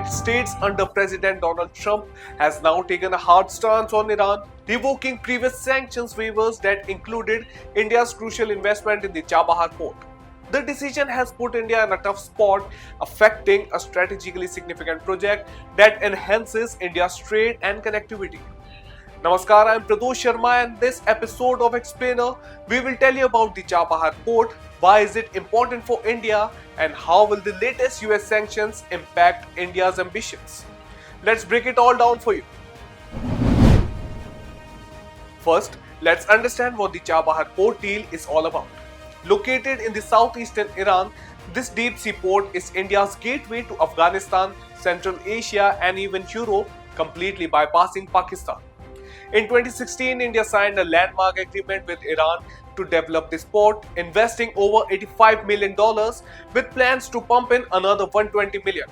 United States under President Donald Trump has now taken a hard stance on Iran, revoking previous sanctions waivers that included India's crucial investment in the Chabahar port. The decision has put India in a tough spot, affecting a strategically significant project that enhances India's trade and connectivity. Namaskar, I am Pradosh Sharma, and in this episode of Explainer, we will tell you about the Chabahar port, why is it important for India, and how will the latest US sanctions impact India's ambitions. Let's break it all down for you. First, let's understand what the Chabahar port deal is all about. Located in the southeastern Iran, this deep sea port is India's gateway to Afghanistan, Central Asia, and even Europe, completely bypassing Pakistan. In 2016, India signed a landmark agreement with Iran to develop this port, investing over $85 million with plans to pump in another $120 million.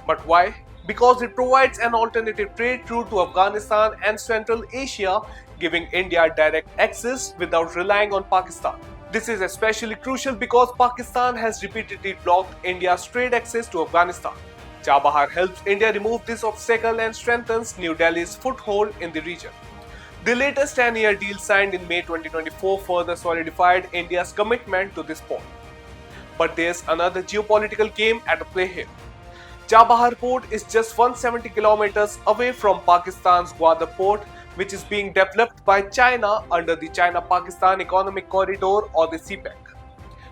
But why? Because it provides an alternative trade route to Afghanistan and Central Asia, giving India direct access without relying on Pakistan. This is especially crucial because Pakistan has repeatedly blocked India's trade access to Afghanistan. Chabahar helps India remove this obstacle and strengthens New Delhi's foothold in the region. The latest 10-year deal signed in May 2024 further solidified India's commitment to this port. But there's another geopolitical game at play here. Chabahar port is just 170 kilometers away from Pakistan's Gwadar port, which is being developed by China under the China-Pakistan Economic Corridor, or the CPEC.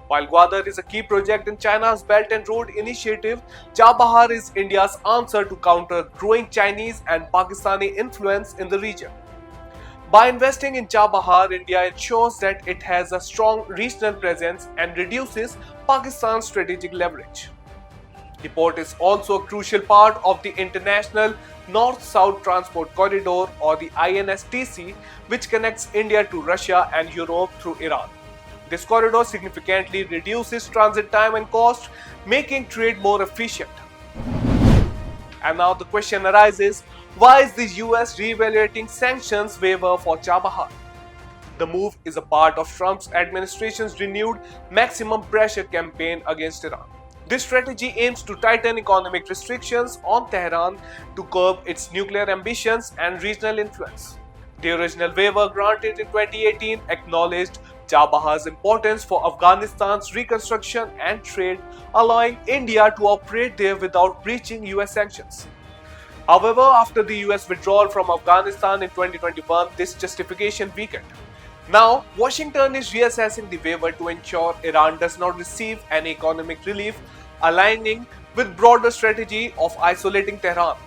While Gwadar is a key project in China's Belt and Road Initiative, Chabahar is India's answer to counter growing Chinese and Pakistani influence in the region. By investing in Chabahar, India ensures that it has a strong regional presence and reduces Pakistan's strategic leverage. The port is also a crucial part of the International North-South Transport Corridor, or the INSTC, which connects India to Russia and Europe through Iran. This corridor significantly reduces transit time and cost, making trade more efficient. And now the question arises, why is the US reevaluating sanctions waiver for Chabahar? The move is a part of Trump's administration's renewed maximum pressure campaign against Iran. This strategy aims to tighten economic restrictions on Tehran to curb its nuclear ambitions and regional influence. The original waiver, granted in 2018, acknowledged Chabahar's importance for Afghanistan's reconstruction and trade, allowing India to operate there without breaching US sanctions. However, after the US withdrawal from Afghanistan in 2021, this justification weakened. Now, Washington is reassessing the waiver to ensure Iran does not receive any economic relief, aligning with broader strategy of isolating Tehran.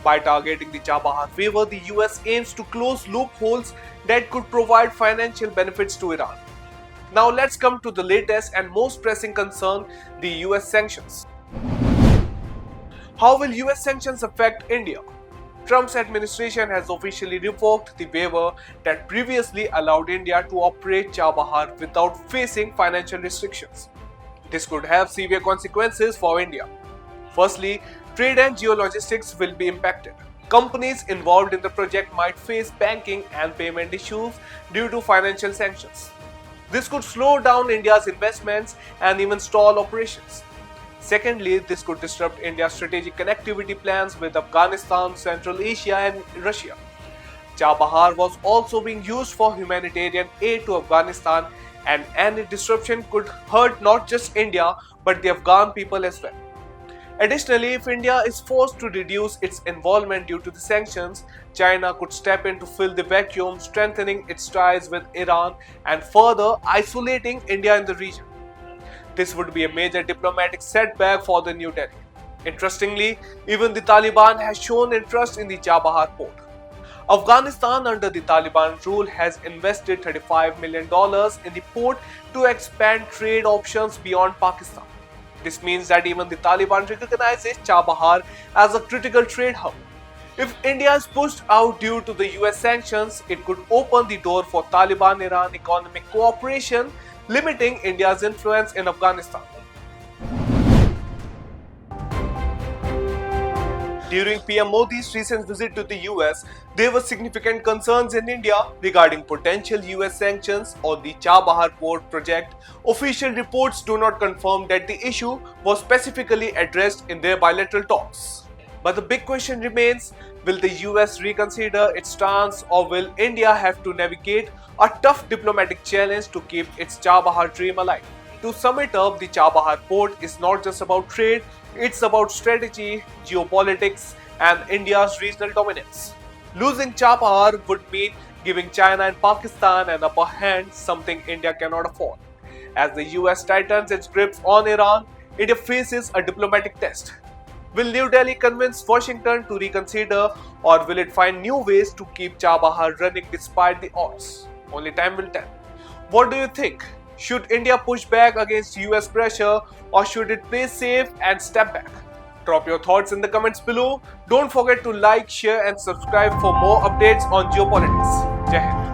By targeting the Chabahar waiver, the US aims to close loopholes that could provide financial benefits to Iran. Now let's come to the latest and most pressing concern, the US sanctions. How will US sanctions affect India? Trump's administration has officially revoked the waiver that previously allowed India to operate Chabahar without facing financial restrictions. This could have severe consequences for India. Firstly, trade and geologistics will be impacted. Companies involved in the project might face banking and payment issues due to financial sanctions. This could slow down India's investments and even stall operations. Secondly, this could disrupt India's strategic connectivity plans with Afghanistan, Central Asia, and Russia. Chabahar was also being used for humanitarian aid to Afghanistan, and any disruption could hurt not just India but the Afghan people as well. Additionally, if India is forced to reduce its involvement due to the sanctions, China could step in to fill the vacuum, strengthening its ties with Iran and further isolating India in the region. This would be a major diplomatic setback for the New Delhi. Interestingly, even the Taliban has shown interest in the Chabahar port. Afghanistan under the Taliban rule has invested $35 million in the port to expand trade options beyond Pakistan. This means that even the Taliban recognizes Chabahar as a critical trade hub. If India is pushed out due to the US sanctions, it could open the door for Taliban-Iran economic cooperation, limiting India's influence in Afghanistan. During PM Modi's recent visit to the US, there were significant concerns in India regarding potential US sanctions on the Chabahar Port project. Official reports do not confirm that the issue was specifically addressed in their bilateral talks. But the big question remains, will the US reconsider its stance or will India have to navigate a tough diplomatic challenge to keep its Chabahar dream alive? To sum it up, the Chabahar port is not just about trade, it's about strategy, geopolitics, and India's regional dominance. Losing Chabahar would mean giving China and Pakistan an upper hand, something India cannot afford. As the US tightens its grips on Iran, India faces a diplomatic test. Will New Delhi convince Washington to reconsider, or will it find new ways to keep Chabahar running despite the odds? Only time will tell. What do you think? Should India push back against US pressure, or should it play safe and step back? Drop your thoughts in the comments below. Don't forget to like, share and subscribe for more updates on geopolitics. Jai Hind.